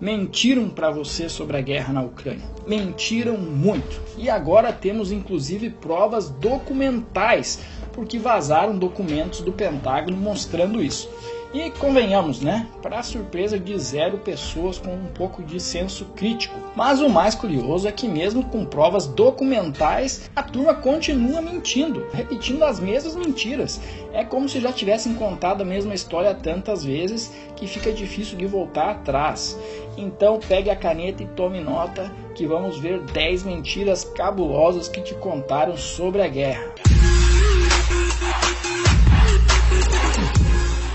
Mentiram para você sobre a guerra na Ucrânia. Mentiram muito. E agora temos inclusive provas documentais, porque vazaram documentos do Pentágono mostrando isso. E convenhamos, né? Para surpresa de zero pessoas com um pouco de senso crítico. Mas o mais curioso é que mesmo com provas documentais, a turma continua mentindo, repetindo as mesmas mentiras. É como se já tivessem contado a mesma história tantas vezes que fica difícil de voltar atrás. Então pegue a caneta e tome nota que vamos ver 10 mentiras cabulosas que te contaram sobre a guerra.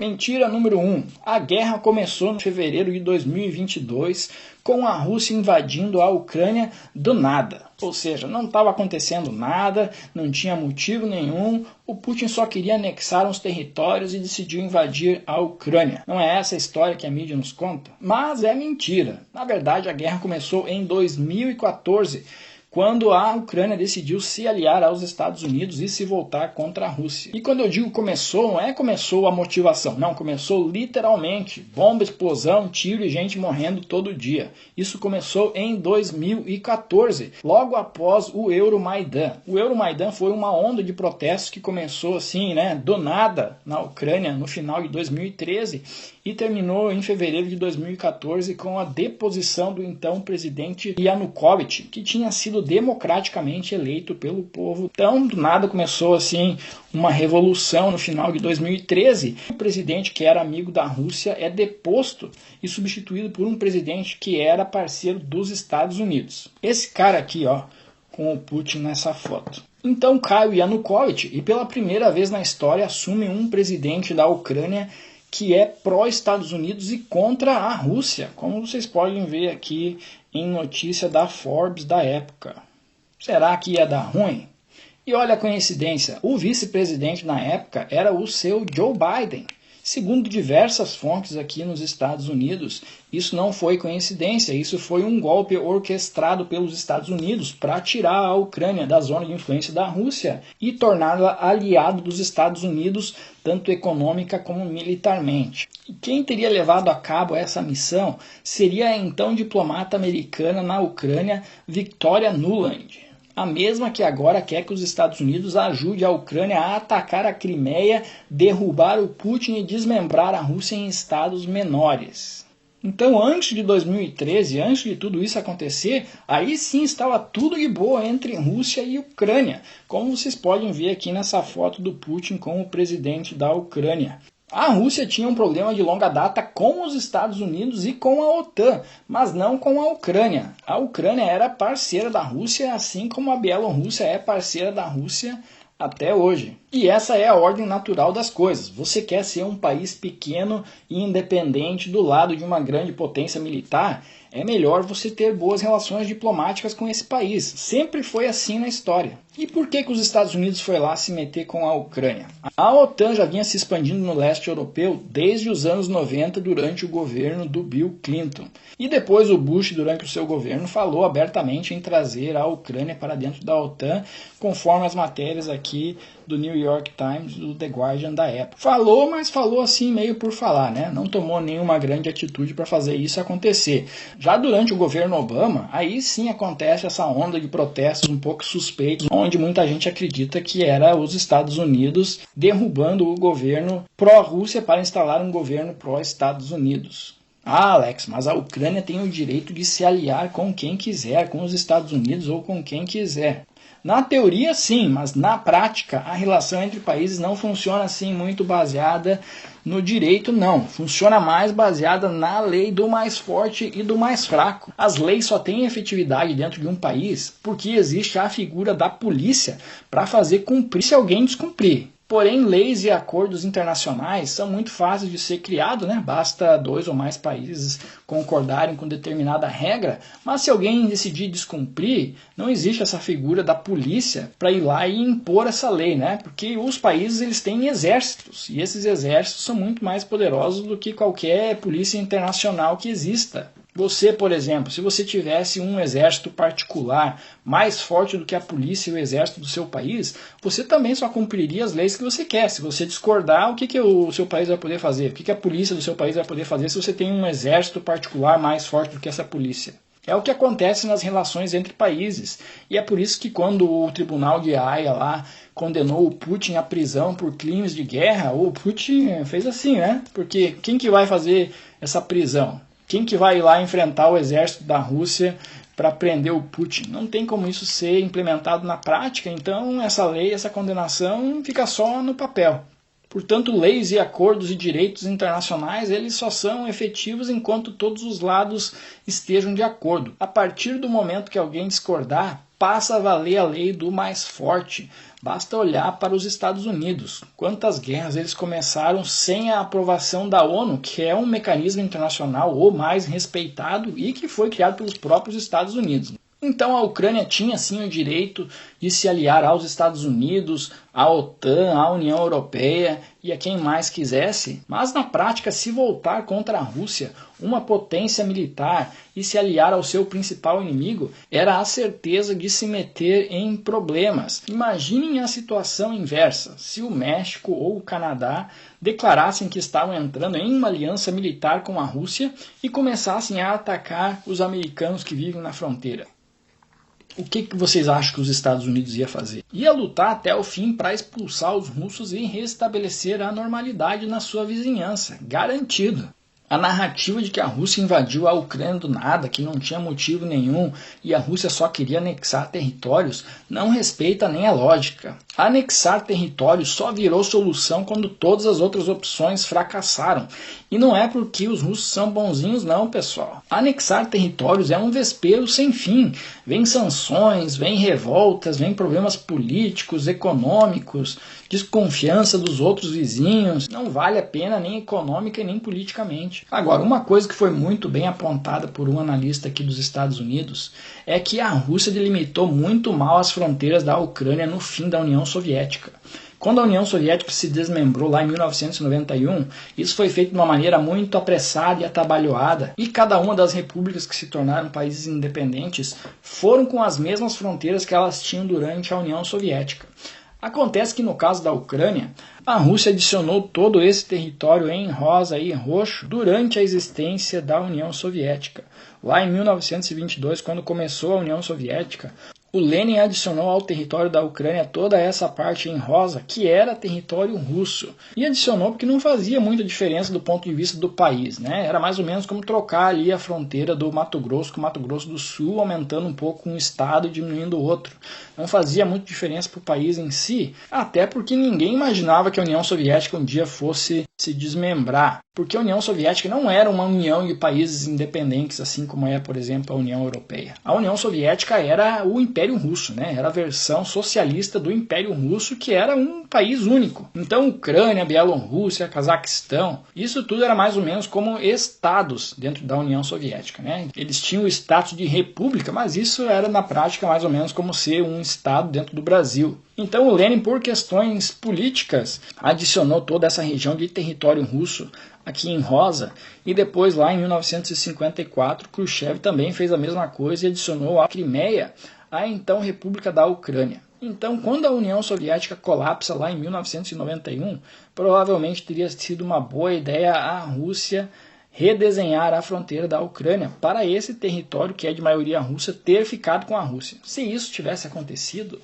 Mentira número 1. A guerra começou em fevereiro de 2022 com a Rússia invadindo a Ucrânia do nada. Ou seja, não estava acontecendo nada, não tinha motivo nenhum, o Putin só queria anexar uns territórios e decidiu invadir a Ucrânia. Não é essa a história que a mídia nos conta? Mas é mentira. Na verdade, a guerra começou em 2014, quando a Ucrânia decidiu se aliar aos Estados Unidos e se voltar contra a Rússia. E quando eu digo começou, não é começou a motivação, não, começou literalmente. Bomba, explosão, tiro e gente morrendo todo dia. Isso começou em 2014, logo após o Euromaidan. O Euromaidan foi uma onda de protestos que começou assim, né, do nada na Ucrânia no final de 2013 e terminou em fevereiro de 2014 com a deposição do então presidente Yanukovych, que tinha sido democraticamente eleito pelo povo. Então, do nada começou assim uma revolução no final de 2013. O presidente que era amigo da Rússia é deposto e substituído por um presidente que era parceiro dos Estados Unidos. Esse cara aqui, ó, com o Putin nessa foto. Então cai o Yanukovych e pela primeira vez na história assume um presidente da Ucrânia que é pró-Estados Unidos e contra a Rússia, como vocês podem ver aqui em notícia da Forbes da época. Será que ia dar ruim? E olha a coincidência, o vice-presidente na época era o seu Joe Biden. Segundo diversas fontes aqui nos Estados Unidos, isso não foi coincidência, isso foi um golpe orquestrado pelos Estados Unidos para tirar a Ucrânia da zona de influência da Rússia e torná-la aliado dos Estados Unidos, tanto econômica como militarmente. E quem teria levado a cabo essa missão seria a então diplomata americana na Ucrânia, Victoria Nuland. A mesma que agora quer que os Estados Unidos ajude a Ucrânia a atacar a Crimeia, derrubar o Putin e desmembrar a Rússia em estados menores. Então, antes de 2013, antes de tudo isso acontecer, aí sim estava tudo de boa entre Rússia e Ucrânia, como vocês podem ver aqui nessa foto do Putin com o presidente da Ucrânia. A Rússia tinha um problema de longa data com os Estados Unidos e com a OTAN, mas não com a Ucrânia. A Ucrânia era parceira da Rússia, assim como a Bielorrússia é parceira da Rússia até hoje. E essa é a ordem natural das coisas. Você quer ser um país pequeno e independente do lado de uma grande potência militar, é melhor você ter boas relações diplomáticas com esse país. Sempre foi assim na história. E por que os Estados Unidos foi lá se meter com a Ucrânia? A OTAN já vinha se expandindo no leste europeu desde os anos 90 durante o governo do Bill Clinton. E depois o Bush, durante o seu governo, falou abertamente em trazer a Ucrânia para dentro da OTAN, conforme as matérias aqui do New York Times e do The Guardian da época. Falou, mas falou assim meio por falar, né? Não tomou nenhuma grande atitude para fazer isso acontecer. Já durante o governo Obama, aí sim acontece essa onda de protestos um pouco suspeitos, onde muita gente acredita que era os Estados Unidos derrubando o governo pró-Rússia para instalar um governo pró-Estados Unidos. Ah, Alex, mas a Ucrânia tem o direito de se aliar com quem quiser, com os Estados Unidos ou com quem quiser. Na teoria, sim, mas na prática, a relação entre países não funciona assim muito baseada no direito, não. Funciona mais baseada na lei do mais forte e do mais fraco. As leis só têm efetividade dentro de um país porque existe a figura da polícia para fazer cumprir se alguém descumprir. Porém, leis e acordos internacionais são muito fáceis de ser criados, né? Basta 2 ou mais países concordarem com determinada regra, mas se alguém decidir descumprir, não existe essa figura da polícia para ir lá e impor essa lei, né? Porque os países eles têm exércitos, e esses exércitos são muito mais poderosos do que qualquer polícia internacional que exista. Você, por exemplo, se você tivesse um exército particular mais forte do que a polícia e o exército do seu país, você também só cumpriria as leis que você quer. Se você discordar, o que o seu país vai poder fazer? O que a polícia do seu país vai poder fazer se você tem um exército particular mais forte do que essa polícia? É o que acontece nas relações entre países. E é por isso que quando o Tribunal de Haia lá condenou o Putin à prisão por crimes de guerra, o Putin fez assim, né? Porque quem que vai fazer essa prisão? Quem que vai ir lá enfrentar o exército da Rússia para prender o Putin? Não tem como isso ser implementado na prática, então essa lei, essa condenação fica só no papel. Portanto, leis e acordos e direitos internacionais, eles só são efetivos enquanto todos os lados estejam de acordo. A partir do momento que alguém discordar, passa a valer a lei do mais forte. Basta olhar para os Estados Unidos. Quantas guerras eles começaram sem a aprovação da ONU, que é um mecanismo internacional o mais respeitado e que foi criado pelos próprios Estados Unidos. Então a Ucrânia tinha sim o direito de se aliar aos Estados Unidos, à OTAN, à União Europeia e a quem mais quisesse, mas na prática se voltar contra a Rússia, uma potência militar, e se aliar ao seu principal inimigo, era a certeza de se meter em problemas. Imaginem a situação inversa, se o México ou o Canadá declarassem que estavam entrando em uma aliança militar com a Rússia e começassem a atacar os americanos que vivem na fronteira. O que vocês acham que os Estados Unidos ia fazer? Ia lutar até o fim para expulsar os russos e restabelecer a normalidade na sua vizinhança. Garantido. A narrativa de que a Rússia invadiu a Ucrânia do nada, que não tinha motivo nenhum e a Rússia só queria anexar territórios, não respeita nem a lógica. Anexar territórios só virou solução quando todas as outras opções fracassaram. E não é porque os russos são bonzinhos não, pessoal. Anexar territórios é um vespeiro sem fim. Vem sanções, vem revoltas, vem problemas políticos, econômicos, desconfiança dos outros vizinhos. Não vale a pena nem econômica e nem politicamente. Agora, uma coisa que foi muito bem apontada por um analista aqui dos Estados Unidos é que a Rússia delimitou muito mal as fronteiras da Ucrânia no fim da União Soviética. Quando a União Soviética se desmembrou lá em 1991, isso foi feito de uma maneira muito apressada e atabalhoada, e cada uma das repúblicas que se tornaram países independentes foram com as mesmas fronteiras que elas tinham durante a União Soviética. Acontece que no caso da Ucrânia, a Rússia adicionou todo esse território em rosa e roxo durante a existência da União Soviética. Lá em 1922, quando começou a União Soviética, o Lenin adicionou ao território da Ucrânia toda essa parte em rosa, que era território russo. E adicionou porque não fazia muita diferença do ponto de vista do país, né? Era mais ou menos como trocar ali a fronteira do Mato Grosso com o Mato Grosso do Sul, aumentando um pouco um estado e diminuindo o outro. Não fazia muita diferença para o país em si, até porque ninguém imaginava que a União Soviética um dia fosse se desmembrar. Porque a União Soviética não era uma união de países independentes, assim como é, por exemplo, a União Europeia. A União Soviética era o Império Russo, né? Era a versão socialista do Império Russo, que era um país único. Então, Ucrânia, Bielorrússia, Cazaquistão, isso tudo era mais ou menos como estados dentro da União Soviética, né? Eles tinham o status de república, mas isso era na prática mais ou menos como ser um estado dentro do Brasil. Então o Lenin, por questões políticas, adicionou toda essa região de território russo aqui em rosa, e depois lá em 1954 Khrushchev também fez a mesma coisa e adicionou a Crimeia à então República da Ucrânia. Então, quando a União Soviética colapsa lá em 1991, provavelmente teria sido uma boa ideia a Rússia redesenhar a fronteira da Ucrânia para esse território que é de maioria russa ter ficado com a Rússia. Se isso tivesse acontecido,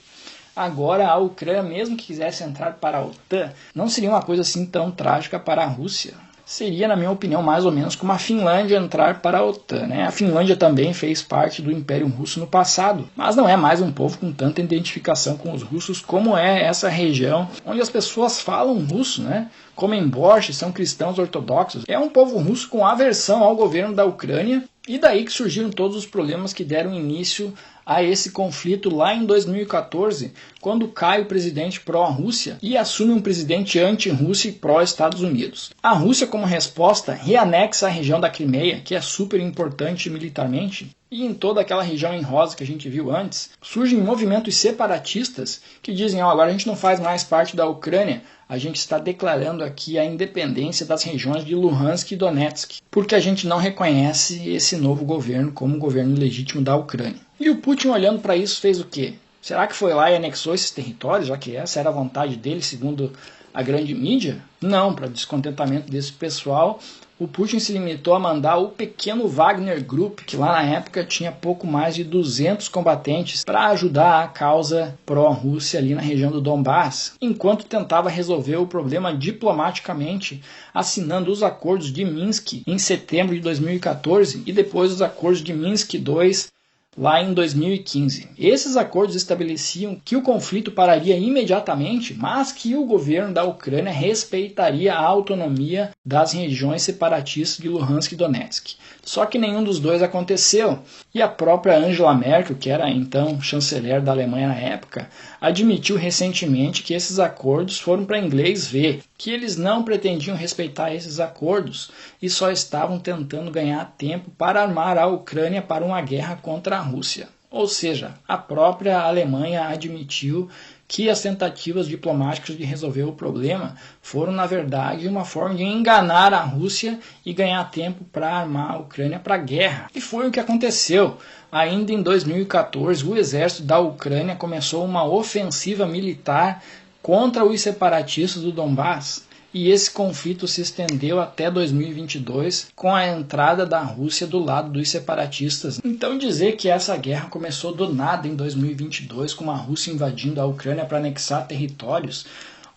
agora a Ucrânia, mesmo que quisesse entrar para a OTAN, não seria uma coisa assim tão trágica para a Rússia. Seria, na minha opinião, mais ou menos como a Finlândia entrar para a OTAN, né? A Finlândia também fez parte do Império Russo no passado, mas não é mais um povo com tanta identificação com os russos como é essa região onde as pessoas falam russo, né? Comem borscht, são cristãos ortodoxos. É um povo russo com aversão ao governo da Ucrânia, e daí que surgiram todos os problemas que deram início a esse conflito lá em 2014, quando cai o presidente pró-Rússia e assume um presidente anti-Rússia e pró-Estados Unidos. A Rússia, como resposta, reanexa a região da Crimeia, que é super importante militarmente, e em toda aquela região em rosa que a gente viu antes, surgem movimentos separatistas que dizem, agora a gente não faz mais parte da Ucrânia, a gente está declarando aqui a independência das regiões de Luhansk e Donetsk, porque a gente não reconhece esse novo governo como governo legítimo da Ucrânia. E o Putin, olhando para isso, fez o quê? Será que foi lá e anexou esses territórios, já que essa era a vontade dele, segundo a grande mídia? Não, para descontentamento desse pessoal, o Putin se limitou a mandar o pequeno Wagner Group, que lá na época tinha pouco mais de 200 combatentes, para ajudar a causa pró-Rússia ali na região do Donbass, enquanto tentava resolver o problema diplomaticamente, assinando os acordos de Minsk em setembro de 2014 e depois os acordos de Minsk II lá em 2015. Esses acordos estabeleciam que o conflito pararia imediatamente, mas que o governo da Ucrânia respeitaria a autonomia das regiões separatistas de Luhansk e Donetsk. Só que nenhum dos dois aconteceu, e a própria Angela Merkel, que era então chanceler da Alemanha na época, admitiu recentemente que esses acordos foram para inglês ver, que eles não pretendiam respeitar esses acordos e só estavam tentando ganhar tempo para armar a Ucrânia para uma guerra contra a Rússia. Ou seja, a própria Alemanha admitiu que as tentativas diplomáticas de resolver o problema foram, na verdade, uma forma de enganar a Rússia e ganhar tempo para armar a Ucrânia para a guerra. E foi o que aconteceu. Ainda em 2014, o exército da Ucrânia começou uma ofensiva militar contra os separatistas do Donbass. E esse conflito se estendeu até 2022, com a entrada da Rússia do lado dos separatistas. Então dizer que essa guerra começou do nada em 2022, com a Rússia invadindo a Ucrânia para anexar territórios,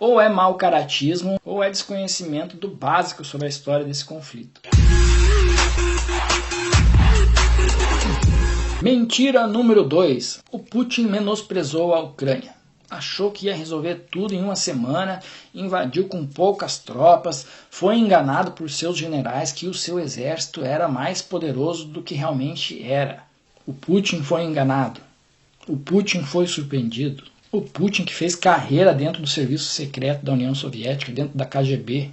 ou é mau caratismo, ou é desconhecimento do básico sobre a história desse conflito. Mentira número 2. O Putin menosprezou a Ucrânia. Achou que ia resolver tudo em uma semana, invadiu com poucas tropas, foi enganado por seus generais que o seu exército era mais poderoso do que realmente era. O Putin foi enganado. O Putin foi surpreendido. O Putin que fez carreira dentro do serviço secreto da União Soviética, dentro da KGB.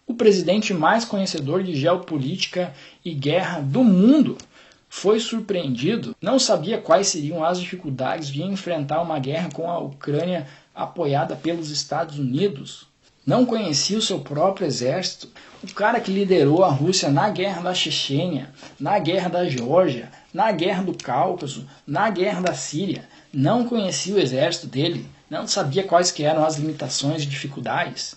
O presidente mais conhecedor de geopolítica e guerra do mundo foi surpreendido, não sabia quais seriam as dificuldades de enfrentar uma guerra com a Ucrânia apoiada pelos Estados Unidos, não conhecia o seu próprio exército, o cara que liderou a Rússia na guerra da Chechênia, na guerra da Geórgia, na guerra do Cáucaso, na guerra da Síria, não conhecia o exército dele, não sabia quais que eram as limitações e dificuldades.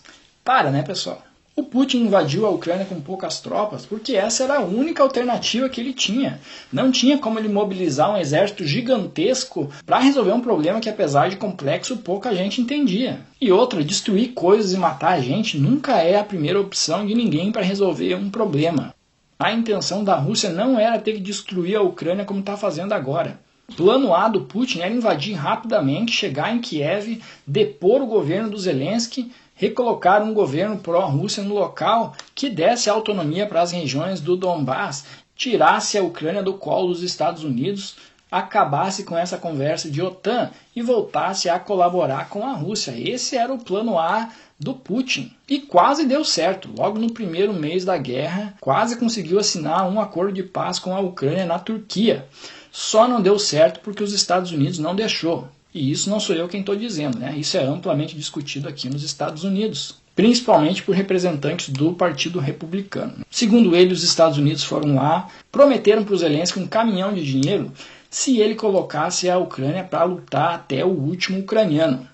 Né, pessoal? O Putin invadiu a Ucrânia com poucas tropas porque essa era a única alternativa que ele tinha. Não tinha como ele mobilizar um exército gigantesco para resolver um problema que, apesar de complexo, pouca gente entendia. E outra, destruir coisas e matar a gente nunca é a primeira opção de ninguém para resolver um problema. A intenção da Rússia não era ter que destruir a Ucrânia como está fazendo agora. O plano A do Putin era invadir rapidamente, chegar em Kiev, depor o governo do Zelensky, recolocar um governo pró-Rússia no local que desse autonomia para as regiões do Donbass, tirasse a Ucrânia do colo dos Estados Unidos, acabasse com essa conversa de OTAN e voltasse a colaborar com a Rússia. Esse era o plano A do Putin. E quase deu certo. Logo no primeiro mês da guerra, quase conseguiu assinar um acordo de paz com a Ucrânia na Turquia. Só não deu certo porque os Estados Unidos não deixou. E isso não sou eu quem estou dizendo, né? Isso é amplamente discutido aqui nos Estados Unidos, principalmente por representantes do Partido Republicano. Segundo ele, os Estados Unidos foram lá, prometeram para o Zelensky um caminhão de dinheiro se ele colocasse a Ucrânia para lutar até o último ucraniano.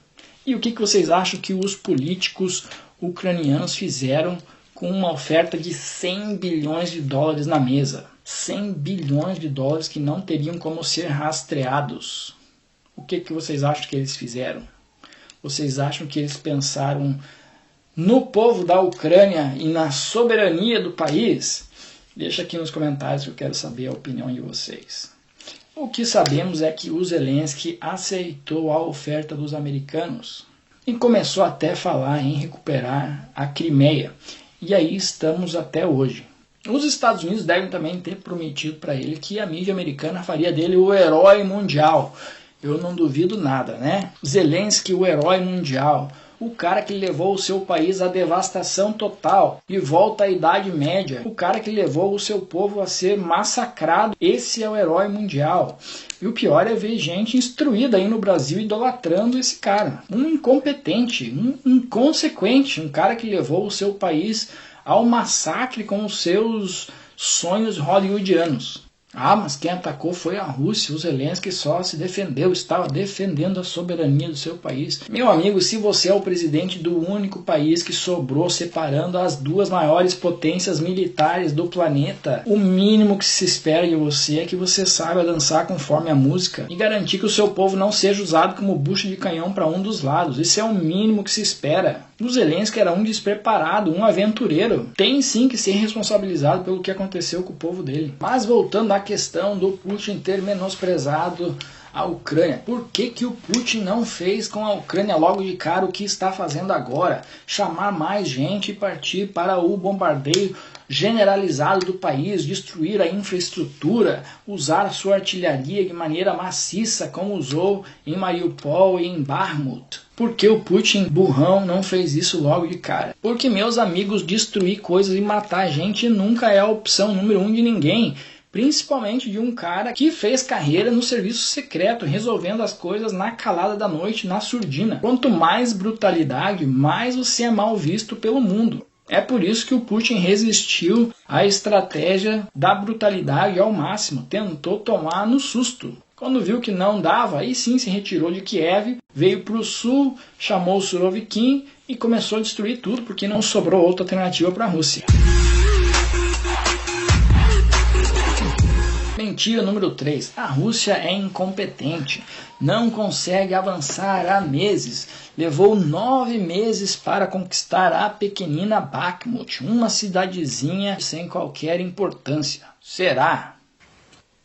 E o que vocês acham que os políticos ucranianos fizeram com uma oferta de 100 bilhões de dólares na mesa? 100 bilhões de dólares que não teriam como ser rastreados. O que vocês acham que eles fizeram? Vocês acham que eles pensaram no povo da Ucrânia e na soberania do país? Deixa aqui nos comentários que eu quero saber a opinião de vocês. O que sabemos é que o Zelensky aceitou a oferta dos americanos e começou até a falar em recuperar a Crimeia. E aí estamos até hoje. Os Estados Unidos devem também ter prometido para ele que a mídia americana faria dele o herói mundial. Eu não duvido nada, né? Zelensky, o herói mundial, o cara que levou o seu país à devastação total e volta à Idade Média, o cara que levou o seu povo a ser massacrado. Esse é o herói mundial. E o pior é ver gente instruída aí no Brasil idolatrando esse cara. Um incompetente, um inconsequente, um cara que levou o seu país ao massacre com os seus sonhos hollywoodianos. Ah, mas quem atacou foi a Rússia, o Zelensky só se defendeu, estava defendendo a soberania do seu país. Meu amigo, se você é o presidente do único país que sobrou separando as duas maiores potências militares do planeta, o mínimo que se espera de você é que você saiba dançar conforme a música e garantir que o seu povo não seja usado como bucho de canhão para um dos lados. Isso é o mínimo que se espera. O Zelensky era um despreparado, um aventureiro. Tem sim que ser responsabilizado pelo que aconteceu com o povo dele. Mas voltando à questão do Putin ter menosprezado a Ucrânia. Por que o Putin não fez com a Ucrânia logo de cara o que está fazendo agora? Chamar mais gente e partir para o bombardeio generalizado do país, destruir a infraestrutura, usar a sua artilharia de maneira maciça, como usou em Mariupol e em Bakhmut. Por que o Putin, burrão, não fez isso logo de cara? Porque, meus amigos, destruir coisas e matar gente nunca é a opção número 1 de ninguém. Principalmente de um cara que fez carreira no serviço secreto, resolvendo as coisas na calada da noite, na surdina. Quanto mais brutalidade, mais você é mal visto pelo mundo. É por isso que o Putin resistiu à estratégia da brutalidade ao máximo, tentou tomar no susto. Quando viu que não dava, aí sim se retirou de Kiev, veio para o sul, chamou o Surovikin e começou a destruir tudo, porque não sobrou outra alternativa para a Rússia. Mentira número 3. A Rússia é incompetente. Não consegue avançar há meses. Levou 9 meses para conquistar a pequenina Bakhmut, uma cidadezinha sem qualquer importância. Será?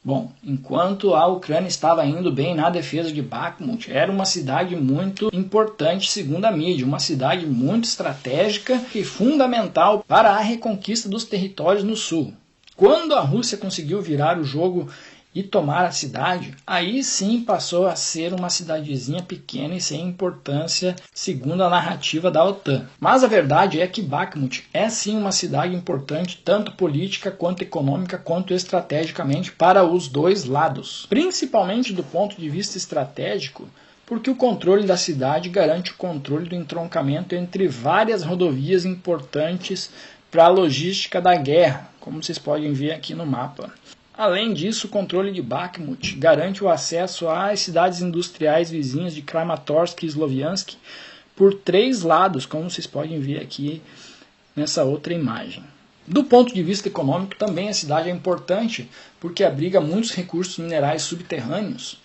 Bom, enquanto a Ucrânia estava indo bem na defesa de Bakhmut, era uma cidade muito importante segundo a mídia, uma cidade muito estratégica e fundamental para a reconquista dos territórios no sul. Quando a Rússia conseguiu virar o jogo e tomar a cidade, aí sim passou a ser uma cidadezinha pequena e sem importância, segundo a narrativa da OTAN. Mas a verdade é que Bakhmut é sim uma cidade importante, tanto política, quanto econômica, quanto estrategicamente para os dois lados. Principalmente do ponto de vista estratégico, porque o controle da cidade garante o controle do entroncamento entre várias rodovias importantes para a logística da guerra, como vocês podem ver aqui no mapa. Além disso, o controle de Bakhmut garante o acesso às cidades industriais vizinhas de Kramatorsk e Sloviansk por 3 lados, como vocês podem ver aqui nessa outra imagem. Do ponto de vista econômico, também a cidade é importante, porque abriga muitos recursos minerais subterrâneos.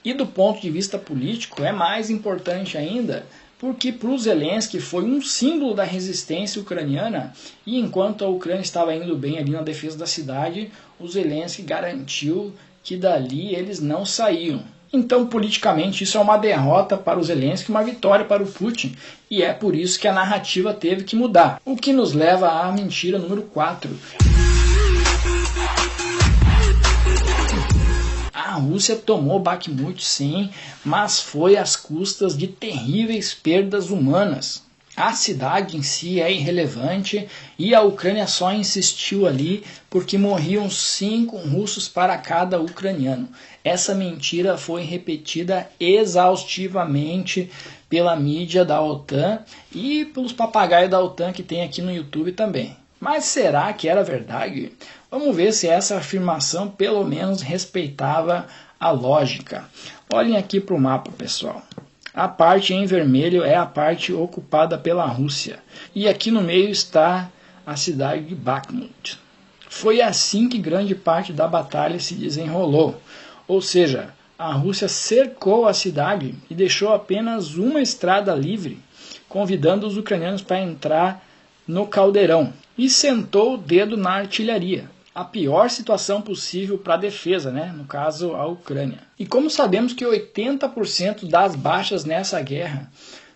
E do ponto de vista político, é mais importante ainda, porque para o Zelensky foi um símbolo da resistência ucraniana, e enquanto a Ucrânia estava indo bem ali na defesa da cidade, o Zelensky garantiu que dali eles não saíam. Então, politicamente, isso é uma derrota para o Zelensky, uma vitória para o Putin, e é por isso que a narrativa teve que mudar. O que nos leva à mentira número 4. A Rússia tomou Bakhmut sim, mas foi às custas de terríveis perdas humanas. A cidade em si é irrelevante e a Ucrânia só insistiu ali porque morriam 5 russos para cada ucraniano. Essa mentira foi repetida exaustivamente pela mídia da OTAN e pelos papagaios da OTAN que tem aqui no YouTube também. Mas será que era verdade? Vamos ver se essa afirmação pelo menos respeitava a lógica. Olhem aqui para o mapa, pessoal. A parte em vermelho é a parte ocupada pela Rússia. E aqui no meio está a cidade de Bakhmut. Foi assim que grande parte da batalha se desenrolou. Ou seja, a Rússia cercou a cidade e deixou apenas uma estrada livre, convidando os ucranianos para entrar no caldeirão. E sentou o dedo na artilharia. A pior situação possível para a defesa, né? No caso, a Ucrânia. E como sabemos que 80% das baixas nessa guerra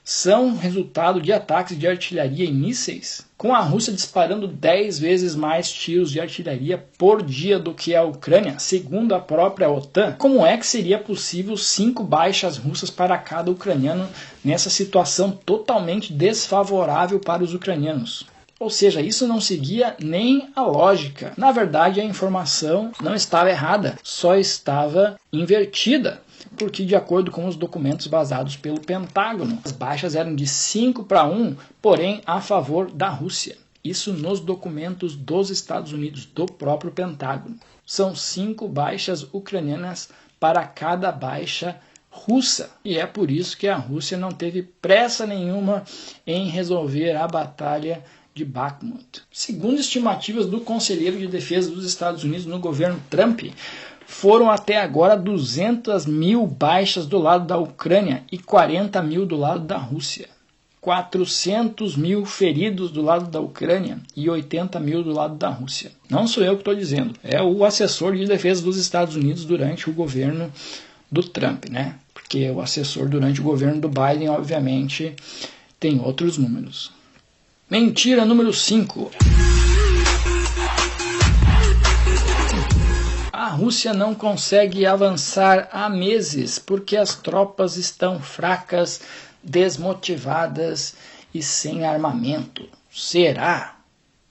são resultado de ataques de artilharia e mísseis? Com a Rússia disparando 10 vezes mais tiros de artilharia por dia do que a Ucrânia, segundo a própria OTAN, como é que seria possível 5 baixas russas para cada ucraniano nessa situação totalmente desfavorável para os ucranianos? Ou seja, isso não seguia nem a lógica. Na verdade, a informação não estava errada, só estava invertida. Porque, de acordo com os documentos vazados pelo Pentágono, as baixas eram de 5-1, porém a favor da Rússia. Isso nos documentos dos Estados Unidos, do próprio Pentágono. São 5 baixas ucranianas para cada baixa russa. E é por isso que a Rússia não teve pressa nenhuma em resolver a batalha de Bakhmut. Segundo estimativas do conselheiro de defesa dos Estados Unidos no governo Trump, foram até agora 200 mil baixas do lado da Ucrânia e 40 mil do lado da Rússia. 400 mil feridos do lado da Ucrânia e 80 mil do lado da Rússia. Não sou eu que estou dizendo, é o assessor de defesa dos Estados Unidos durante o governo do Trump, né? Porque o assessor durante o governo do Biden, obviamente, tem outros números. Mentira número 5. A Rússia não consegue avançar há meses porque as tropas estão fracas, desmotivadas e sem armamento. Será?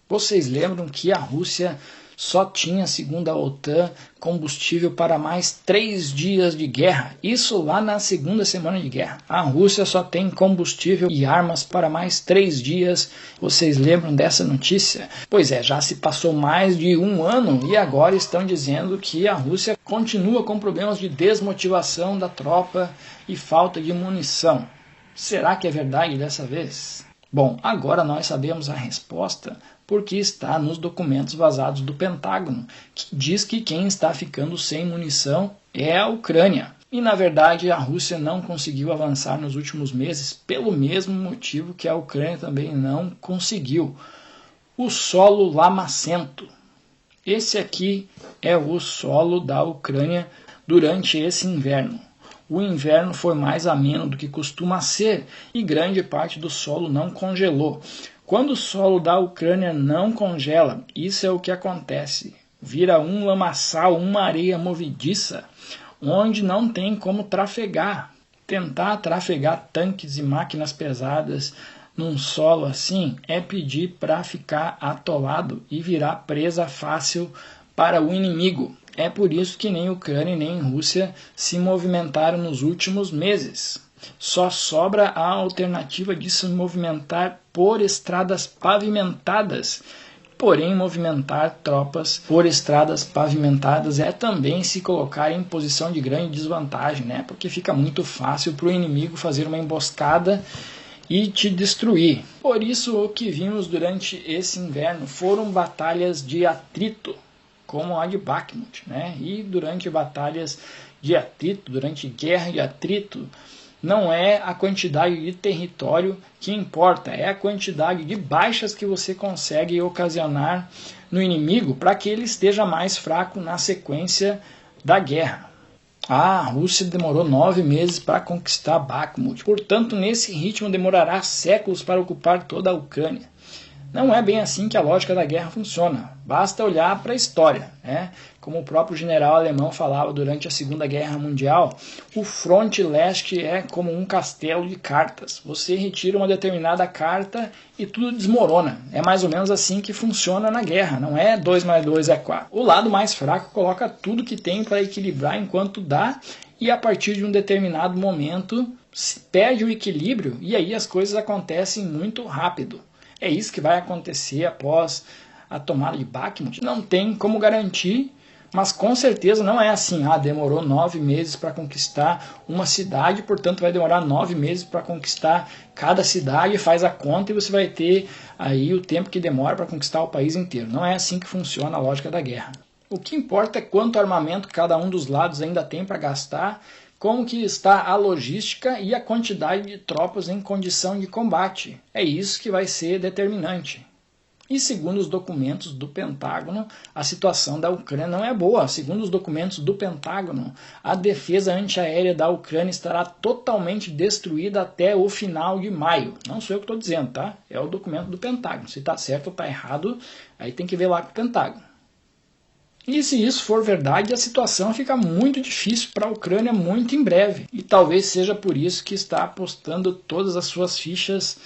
Vocês lembram que a Rússia só tinha, segundo a OTAN, combustível para mais 3 dias de guerra. Isso lá na segunda semana de guerra. A Rússia só tem combustível e armas para mais 3 dias. Vocês lembram dessa notícia? Pois é, já se passou mais de 1 ano e agora estão dizendo que a Rússia continua com problemas de desmotivação da tropa e falta de munição. Será que é verdade dessa vez? Bom, agora nós sabemos a resposta porque está nos documentos vazados do Pentágono, que diz que quem está ficando sem munição é a Ucrânia. E, na verdade, a Rússia não conseguiu avançar nos últimos meses pelo mesmo motivo que a Ucrânia também não conseguiu. O solo lamacento. Esse aqui é o solo da Ucrânia durante esse inverno. O inverno foi mais ameno do que costuma ser e grande parte do solo não congelou. Quando o solo da Ucrânia não congela, isso é o que acontece. Vira um lamaçal, uma areia movediça, onde não tem como trafegar. Tentar trafegar tanques e máquinas pesadas num solo assim é pedir para ficar atolado e virar presa fácil para o inimigo. É por isso que nem Ucrânia nem Rússia se movimentaram nos últimos meses. Só sobra a alternativa de se movimentar por estradas pavimentadas. Porém, movimentar tropas por estradas pavimentadas é também se colocar em posição de grande desvantagem, né? Porque fica muito fácil para o inimigo fazer uma emboscada e te destruir. Por isso, o que vimos durante esse inverno foram batalhas de atrito, como a de Bakhmut, né? E durante batalhas de atrito, durante guerra de atrito, não é a quantidade de território que importa, é a quantidade de baixas que você consegue ocasionar no inimigo para que ele esteja mais fraco na sequência da guerra. A Rússia demorou 9 meses para conquistar Bakhmut, portanto, nesse ritmo demorará séculos para ocupar toda a Ucrânia. Não é bem assim que a lógica da guerra funciona. Basta olhar para a história, né? Como o próprio general alemão falava durante a Segunda Guerra Mundial, o fronte leste é como um castelo de cartas. Você retira uma determinada carta e tudo desmorona. É mais ou menos assim que funciona na guerra, não é 2 mais 2 é 4. O lado mais fraco coloca tudo que tem para equilibrar enquanto dá e a partir de um determinado momento se perde o equilíbrio e aí as coisas acontecem muito rápido. É isso que vai acontecer após a tomada de Bakhmut. Não tem como garantir, mas com certeza não é assim. Demorou 9 meses para conquistar uma cidade, portanto vai demorar 9 meses para conquistar cada cidade, faz a conta e você vai ter aí o tempo que demora para conquistar o país inteiro. Não é assim que funciona a lógica da guerra. O que importa é quanto armamento cada um dos lados ainda tem para gastar, como que está a logística e a quantidade de tropas em condição de combate. É isso que vai ser determinante. E segundo os documentos do Pentágono, a situação da Ucrânia não é boa. Segundo os documentos do Pentágono, a defesa antiaérea da Ucrânia estará totalmente destruída até o final de maio. Não sou eu que estou dizendo, tá? É o documento do Pentágono. Se está certo ou está errado, aí tem que ver lá com o Pentágono. E se isso for verdade, a situação fica muito difícil para a Ucrânia muito em breve. E talvez seja por isso que está apostando todas as suas fichas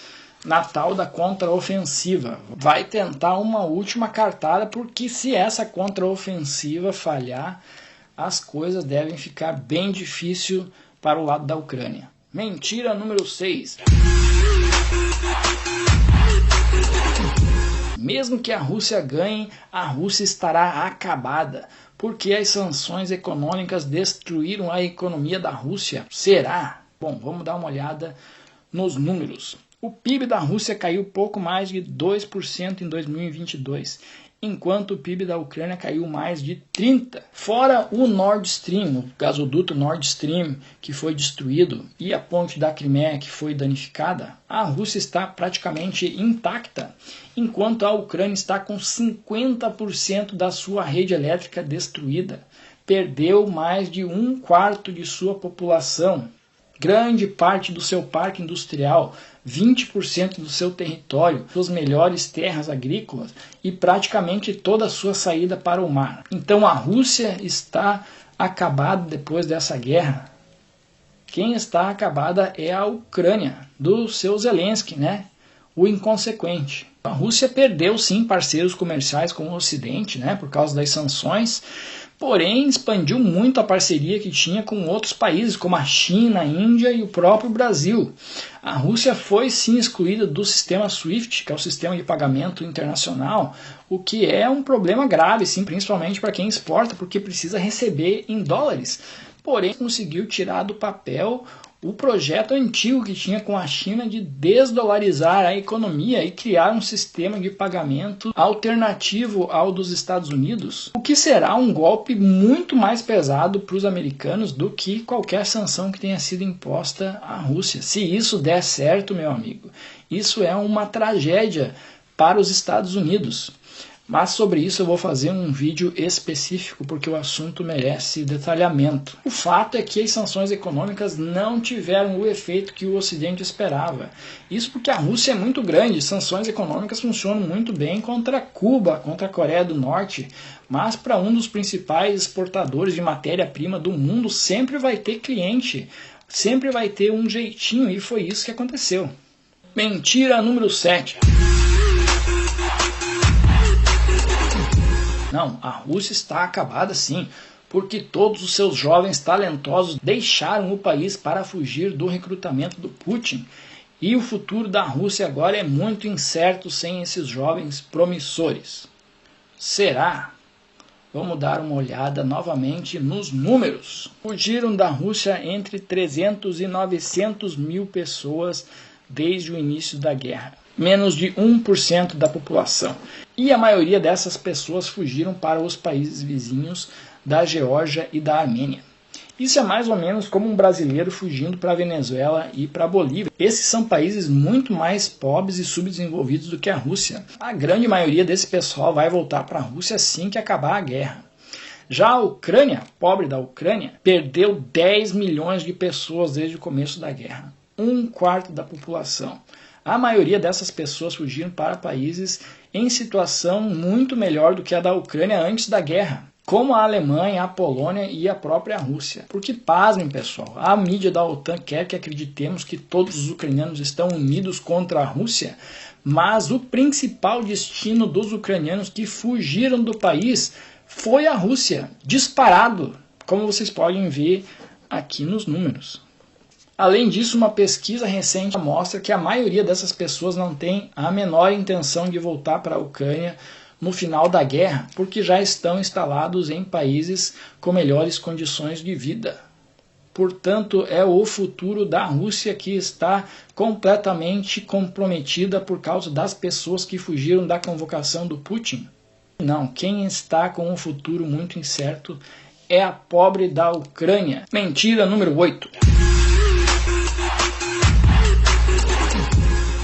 na tal da contraofensiva. Vai tentar uma última cartada, porque se essa contraofensiva falhar, as coisas devem ficar bem difíceis para o lado da Ucrânia. Mentira número 6. Mesmo que a Rússia ganhe, a Rússia estará acabada, porque as sanções econômicas destruíram a economia da Rússia. Será? Bom, vamos dar uma olhada nos números. O PIB da Rússia caiu pouco mais de 2% em 2022, enquanto o PIB da Ucrânia caiu mais de 30%. Fora o Nord Stream, o gasoduto Nord Stream, que foi destruído, e a ponte da Crimeia, que foi danificada, a Rússia está praticamente intacta, enquanto a Ucrânia está com 50% da sua rede elétrica destruída. Perdeu mais de 1/4 de sua população, grande parte do seu parque industrial, 20% do seu território, suas melhores terras agrícolas e praticamente toda a sua saída para o mar. Então a Rússia está acabada depois dessa guerra. Quem está acabada é a Ucrânia, do seu Zelensky, né? O inconsequente. A Rússia perdeu sim parceiros comerciais com o Ocidente, né? Por causa das sanções. Porém, expandiu muito a parceria que tinha com outros países, como a China, a Índia e o próprio Brasil. A Rússia foi sim excluída do sistema SWIFT, que é o sistema de pagamento internacional, o que é um problema grave, sim, principalmente para quem exporta, porque precisa receber em dólares. Porém, conseguiu tirar do papel o projeto antigo que tinha com a China de desdolarizar a economia e criar um sistema de pagamento alternativo ao dos Estados Unidos, o que será um golpe muito mais pesado para os americanos do que qualquer sanção que tenha sido imposta à Rússia. Se isso der certo, meu amigo, isso é uma tragédia para os Estados Unidos. Mas sobre isso eu vou fazer um vídeo específico, porque o assunto merece detalhamento. O fato é que as sanções econômicas não tiveram o efeito que o Ocidente esperava. Isso porque a Rússia é muito grande, sanções econômicas funcionam muito bem contra Cuba, contra a Coreia do Norte, mas para um dos principais exportadores de matéria-prima do mundo sempre vai ter cliente, sempre vai ter um jeitinho, e foi isso que aconteceu. Mentira número 7. Não, a Rússia está acabada sim, porque todos os seus jovens talentosos deixaram o país para fugir do recrutamento do Putin. E o futuro da Rússia agora é muito incerto sem esses jovens promissores. Será? Vamos dar uma olhada novamente nos números. Fugiram da Rússia entre 300 e 900 mil pessoas desde o início da guerra. Menos de 1% da população. E a maioria dessas pessoas fugiram para os países vizinhos da Geórgia e da Armênia. Isso é mais ou menos como um brasileiro fugindo para a Venezuela e para a Bolívia. Esses são países muito mais pobres e subdesenvolvidos do que a Rússia. A grande maioria desse pessoal vai voltar para a Rússia assim que acabar a guerra. Já a Ucrânia, pobre da Ucrânia, perdeu 10 milhões de pessoas desde o começo da guerra. 1/4 da população. A maioria dessas pessoas fugiram para países em situação muito melhor do que a da Ucrânia antes da guerra, como a Alemanha, a Polônia e a própria Rússia. Porque, pasmem pessoal, a mídia da OTAN quer que acreditemos que todos os ucranianos estão unidos contra a Rússia, mas o principal destino dos ucranianos que fugiram do país foi a Rússia, disparado, como vocês podem ver aqui nos números. Além disso, uma pesquisa recente mostra que a maioria dessas pessoas não tem a menor intenção de voltar para a Ucrânia no final da guerra, porque já estão instalados em países com melhores condições de vida. Portanto, é o futuro da Rússia que está completamente comprometida por causa das pessoas que fugiram da convocação do Putin. Não, quem está com um futuro muito incerto é a pobre da Ucrânia. Mentira número 8.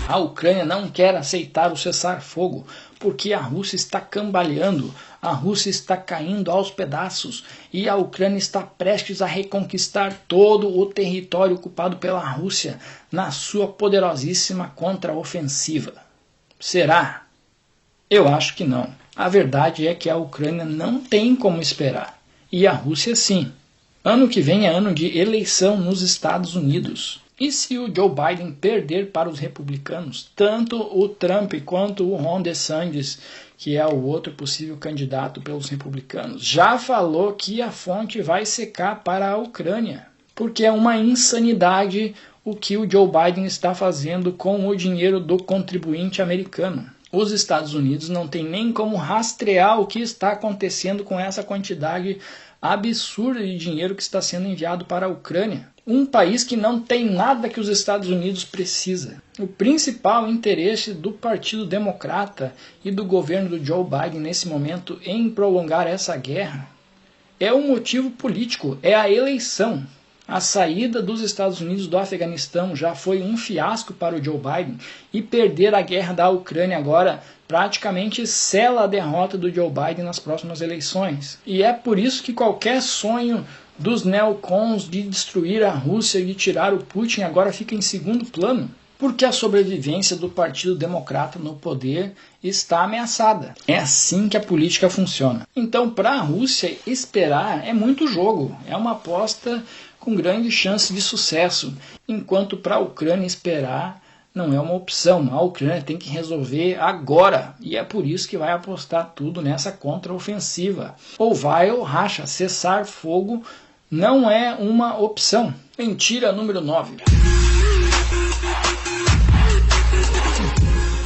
A Ucrânia não quer aceitar o cessar-fogo, porque a Rússia está cambaleando, a Rússia está caindo aos pedaços e a Ucrânia está prestes a reconquistar todo o território ocupado pela Rússia na sua poderosíssima contraofensiva. Será? Eu acho que não. A verdade é que a Ucrânia não tem como esperar, e a Rússia sim. Ano que vem é ano de eleição nos Estados Unidos. E se o Joe Biden perder para os republicanos, tanto o Trump quanto o Ron DeSantis, que é o outro possível candidato pelos republicanos, já falou que a fonte vai secar para a Ucrânia, porque é uma insanidade o que o Joe Biden está fazendo com o dinheiro do contribuinte americano. Os Estados Unidos não têm nem como rastrear o que está acontecendo com essa quantidade absurda de dinheiro que está sendo enviado para a Ucrânia. Um país que não tem nada que os Estados Unidos precisa. O principal interesse do Partido Democrata e do governo do Joe Biden nesse momento em prolongar essa guerra é um motivo político, é a eleição. A saída dos Estados Unidos do Afeganistão já foi um fiasco para o Joe Biden e perder a guerra da Ucrânia agora praticamente sela a derrota do Joe Biden nas próximas eleições. E é por isso que qualquer sonho dos neocons de destruir a Rússia e de tirar o Putin agora fica em segundo plano, porque a sobrevivência do Partido Democrata no poder está ameaçada. É assim que a política funciona. Então, para a Rússia, esperar é muito jogo, é uma aposta com grande chance de sucesso, enquanto para a Ucrânia esperar não é uma opção. A Ucrânia tem que resolver agora, e é por isso que vai apostar tudo nessa contraofensiva. Ou vai ou racha, cessar fogo não é uma opção. Mentira número 9.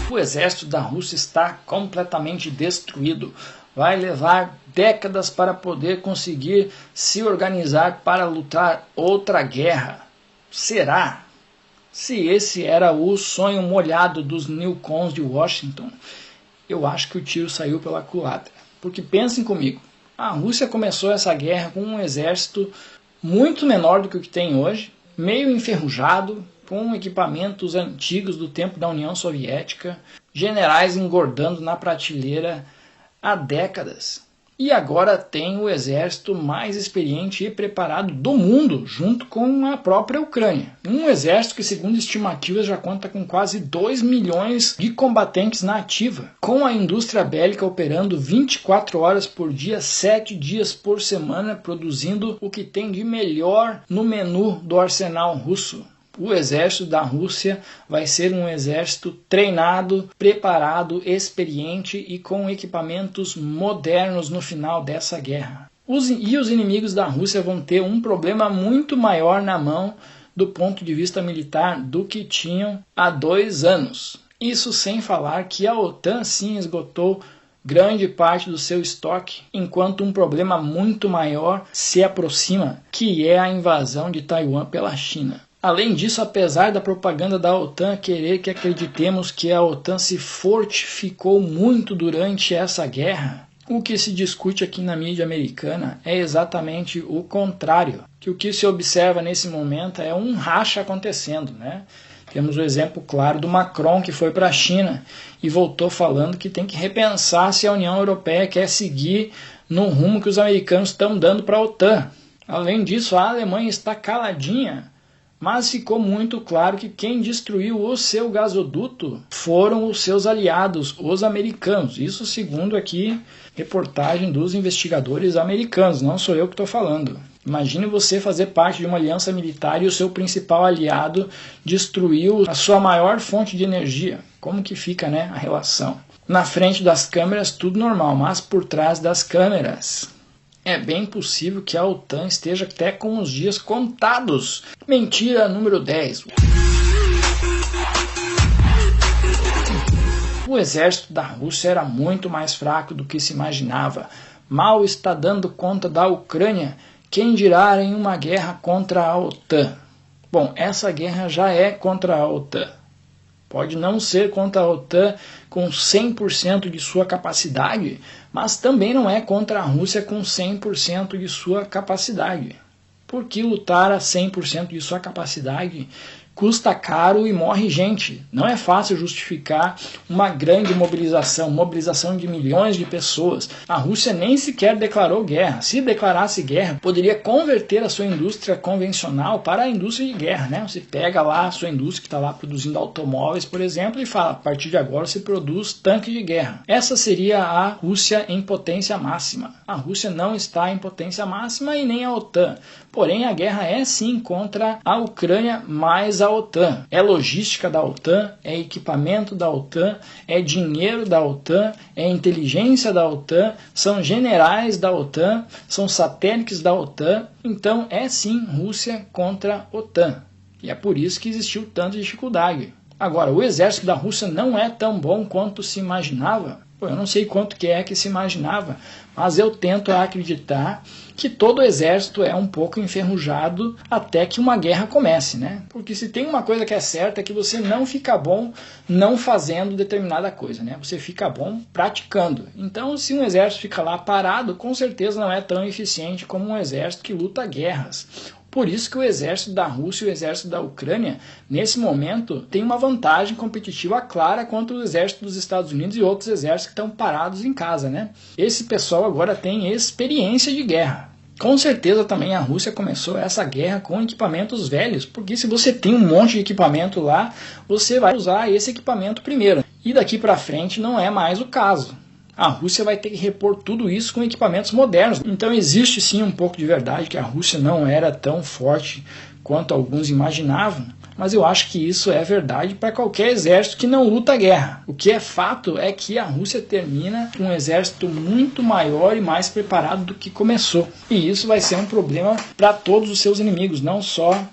O exército da Rússia está completamente destruído. Vai levar décadas para poder conseguir se organizar para lutar outra guerra. Será? Se esse era o sonho molhado dos neocons de Washington, eu acho que o tiro saiu pela culatra. Porque pensem comigo, a Rússia começou essa guerra com um exército muito menor do que o que tem hoje, meio enferrujado, com equipamentos antigos do tempo da União Soviética, generais engordando na prateleira há décadas. E agora tem o exército mais experiente e preparado do mundo, junto com a própria Ucrânia. Um exército que, segundo estimativas, já conta com quase 2 milhões de combatentes na ativa, com a indústria bélica operando 24 horas por dia, 7 dias por semana, produzindo o que tem de melhor no menu do arsenal russo. O exército da Rússia vai ser um exército treinado, preparado, experiente e com equipamentos modernos no final dessa guerra. Os inimigos da Rússia vão ter um problema muito maior na mão do ponto de vista militar do que tinham há 2 anos. Isso sem falar que a OTAN sim esgotou grande parte do seu estoque, enquanto um problema muito maior se aproxima, que é a invasão de Taiwan pela China. Além disso, apesar da propaganda da OTAN querer que acreditemos que a OTAN se fortificou muito durante essa guerra, o que se discute aqui na mídia americana é exatamente o contrário. Que o que se observa nesse momento é um racha acontecendo, né? Temos o exemplo claro do Macron, que foi para a China e voltou falando que tem que repensar se a União Europeia quer seguir no rumo que os americanos estão dando para a OTAN. Além disso, a Alemanha está caladinha, mas ficou muito claro que quem destruiu o seu gasoduto foram os seus aliados, os americanos. Isso segundo aqui reportagem dos investigadores americanos, não sou eu que estou falando. Imagine você fazer parte de uma aliança militar e o seu principal aliado destruiu a sua maior fonte de energia. Como que fica, né, a relação? Na frente das câmeras tudo normal, mas por trás das câmeras é bem possível que a OTAN esteja até com os dias contados. Mentira número 10. O exército da Rússia era muito mais fraco do que se imaginava. Mal está dando conta da Ucrânia, quem dirá em uma guerra contra a OTAN. Bom, essa guerra já é contra a OTAN. Pode não ser contra a OTAN com 100% de sua capacidade, mas também não é contra a Rússia com 100% de sua capacidade. Porque lutar a 100% de sua capacidade custa caro e morre gente. Não é fácil justificar uma grande mobilização de milhões de pessoas. A Rússia nem sequer declarou guerra. Se declarasse guerra, poderia converter a sua indústria convencional para a indústria de guerra, né? Você pega lá a sua indústria que está lá produzindo automóveis, por exemplo, e fala, a partir de agora você produz tanques de guerra. Essa seria a Rússia em potência máxima. A Rússia não está em potência máxima e nem a OTAN. Porém, a guerra é sim contra a Ucrânia mais a OTAN. É logística da OTAN, é equipamento da OTAN, é dinheiro da OTAN, é inteligência da OTAN, são generais da OTAN, são satélites da OTAN. Então, é sim Rússia contra a OTAN. E é por isso que existiu tanta dificuldade. Agora, o exército da Rússia não é tão bom quanto se imaginava. Eu não sei quanto que se imaginava, mas eu tento acreditar que todo exército é um pouco enferrujado até que uma guerra comece, né? Porque se tem uma coisa que é certa é que você não fica bom não fazendo determinada coisa, né? Você fica bom praticando. Então, se um exército fica lá parado, com certeza não é tão eficiente como um exército que luta guerras. Por isso que o exército da Rússia e o exército da Ucrânia, nesse momento, tem uma vantagem competitiva clara contra o exército dos Estados Unidos e outros exércitos que estão parados em casa, né? Esse pessoal agora tem experiência de guerra. Com certeza também a Rússia começou essa guerra com equipamentos velhos, porque se você tem um monte de equipamento lá, você vai usar esse equipamento primeiro. E daqui para frente não é mais o caso. A Rússia vai ter que repor tudo isso com equipamentos modernos. Então existe sim um pouco de verdade que a Rússia não era tão forte quanto alguns imaginavam, mas eu acho que isso é verdade para qualquer exército que não luta a guerra. O que é fato é que a Rússia termina com um exército muito maior e mais preparado do que começou. E isso vai ser um problema para todos os seus inimigos, não só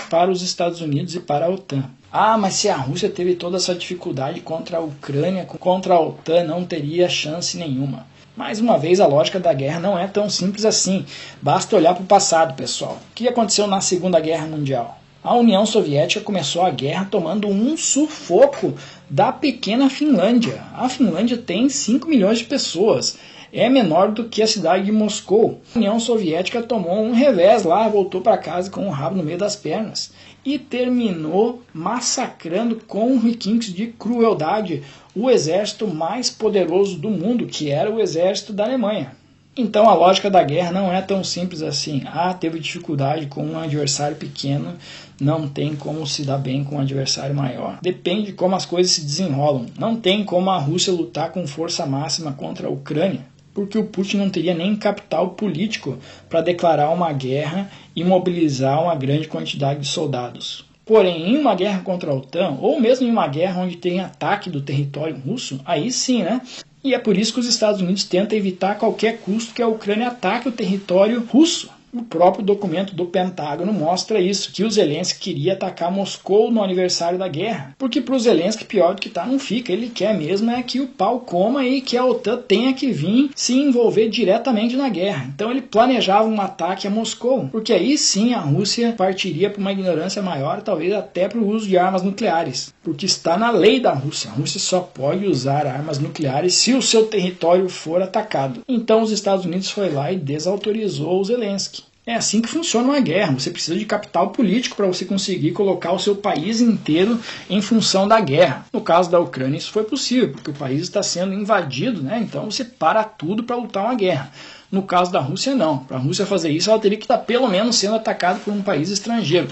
para os Estados Unidos e para a OTAN. Ah, mas se a Rússia teve toda essa dificuldade contra a Ucrânia, contra a OTAN, não teria chance nenhuma. Mais uma vez, a lógica da guerra não é tão simples assim. Basta olhar para o passado, pessoal. O que aconteceu na Segunda Guerra Mundial? A União Soviética começou a guerra tomando um sufoco da pequena Finlândia. A Finlândia tem 5 milhões de pessoas. É menor do que a cidade de Moscou. A União Soviética tomou um revés lá, voltou para casa com o rabo no meio das pernas e terminou massacrando com requintes de crueldade o exército mais poderoso do mundo, que era o exército da Alemanha. Então a lógica da guerra não é tão simples assim. Ah, teve dificuldade com um adversário pequeno, não tem como se dar bem com um adversário maior. Depende de como as coisas se desenrolam. Não tem como a Rússia lutar com força máxima contra a Ucrânia, porque o Putin não teria nem capital político para declarar uma guerra e mobilizar uma grande quantidade de soldados. Porém, em uma guerra contra a OTAN, ou mesmo em uma guerra onde tem ataque do território russo, aí sim, né? E é por isso que os Estados Unidos tentam evitar a qualquer custo que a Ucrânia ataque o território russo. O próprio documento do Pentágono mostra isso, que o Zelensky queria atacar Moscou no aniversário da guerra. Porque para o Zelensky, pior do que tá, não fica. Ele quer mesmo é que o pau coma e que a OTAN tenha que vir se envolver diretamente na guerra. Então ele planejava um ataque a Moscou, porque aí sim a Rússia partiria para uma ignorância maior, talvez até para o uso de armas nucleares. Porque está na lei da Rússia. A Rússia só pode usar armas nucleares se o seu território for atacado. Então os Estados Unidos foi lá e desautorizou o Zelensky. É assim que funciona uma guerra. Você precisa de capital político para você conseguir colocar o seu país inteiro em função da guerra. No caso da Ucrânia isso foi possível, porque o país está sendo invadido, né? Então você para tudo para lutar uma guerra. No caso da Rússia não. Para a Rússia fazer isso ela teria que estar pelo menos sendo atacada por um país estrangeiro.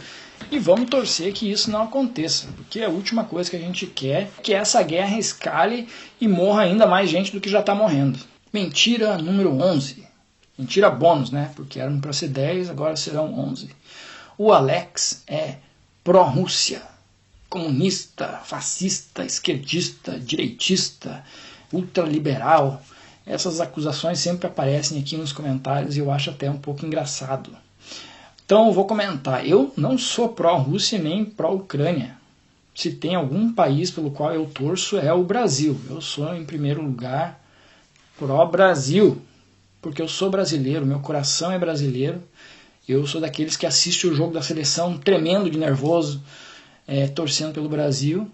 E vamos torcer que isso não aconteça, porque a última coisa que a gente quer é que essa guerra escale e morra ainda mais gente do que já está morrendo. Mentira número 11. Mentira bônus, né? Porque eram para ser 10, agora serão 11. O Alex é pró-Rússia, comunista, fascista, esquerdista, direitista, ultraliberal. Essas acusações sempre aparecem aqui nos comentários e eu acho até um pouco engraçado. Então eu vou comentar. Eu não sou pró-Rússia nem pró-Ucrânia. Se tem algum país pelo qual eu torço é o Brasil. Eu sou, em primeiro lugar, pró-Brasil. Porque eu sou brasileiro, meu coração é brasileiro, eu sou daqueles que assistem o jogo da seleção tremendo de nervoso, torcendo pelo Brasil.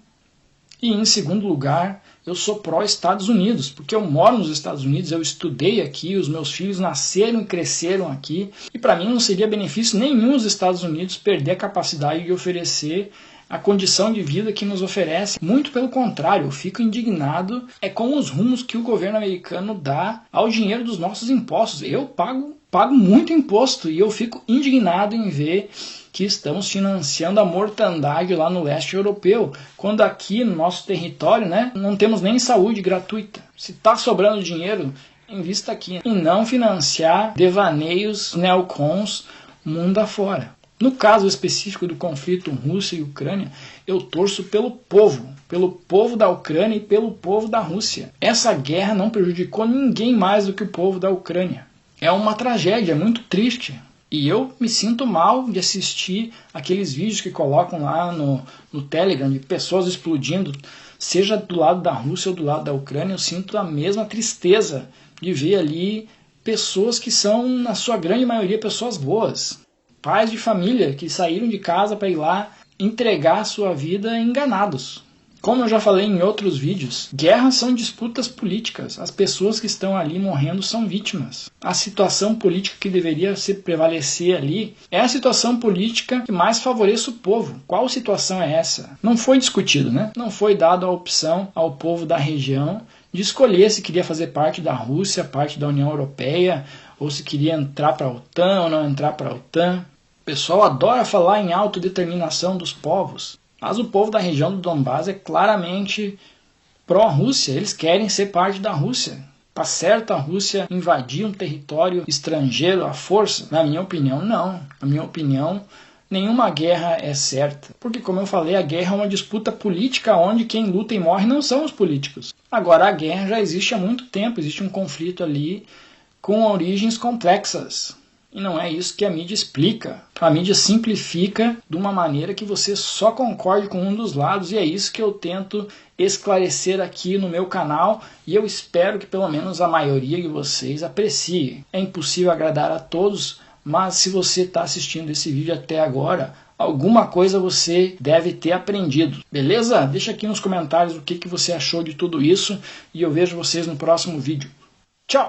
E em segundo lugar, eu sou pró-Estados Unidos, porque eu moro nos Estados Unidos, eu estudei aqui, os meus filhos nasceram e cresceram aqui, e para mim não seria benefício nenhum os Estados Unidos perder a capacidade de oferecer a condição de vida que nos oferece. Muito pelo contrário, eu fico indignado com os rumos que o governo americano dá ao dinheiro dos nossos impostos. Eu pago muito imposto e eu fico indignado em ver que estamos financiando a mortandade lá no leste europeu, quando aqui no nosso território, né, não temos nem saúde gratuita. Se está sobrando dinheiro, invista aqui e não financiar devaneios neocons mundo afora. No caso específico do conflito Rússia e Ucrânia, eu torço pelo povo da Ucrânia e pelo povo da Rússia. Essa guerra não prejudicou ninguém mais do que o povo da Ucrânia. É uma tragédia, é muito triste. E eu me sinto mal de assistir aqueles vídeos que colocam lá no Telegram de pessoas explodindo, seja do lado da Rússia ou do lado da Ucrânia. Eu sinto a mesma tristeza de ver ali pessoas que são, na sua grande maioria, pessoas boas. Pais de família que saíram de casa para ir lá entregar a sua vida enganados. Como eu já falei em outros vídeos, guerras são disputas políticas. As pessoas que estão ali morrendo são vítimas. A situação política que deveria prevalecer ali é a situação política que mais favoreça o povo. Qual situação é essa? Não foi discutido, né? Não foi dada a opção ao povo da região de escolher se queria fazer parte da Rússia, parte da União Europeia, ou se queria entrar para a OTAN ou não entrar para a OTAN. O pessoal adora falar em autodeterminação dos povos, mas o povo da região do Donbás é claramente pró-Rússia, eles querem ser parte da Rússia. Tá certo a Rússia invadir um território estrangeiro à força? Na minha opinião, não. Na minha opinião, nenhuma guerra é certa. Porque, como eu falei, a guerra é uma disputa política onde quem luta e morre não são os políticos. Agora, a guerra já existe há muito tempo, existe um conflito ali com origens complexas. E não é isso que a mídia explica. A mídia simplifica de uma maneira que você só concorde com um dos lados, e é isso que eu tento esclarecer aqui no meu canal, e eu espero que pelo menos a maioria de vocês aprecie. É impossível agradar a todos, mas se você está assistindo esse vídeo até agora, alguma coisa você deve ter aprendido. Beleza? Deixa aqui nos comentários o que você achou de tudo isso, e eu vejo vocês no próximo vídeo. Tchau!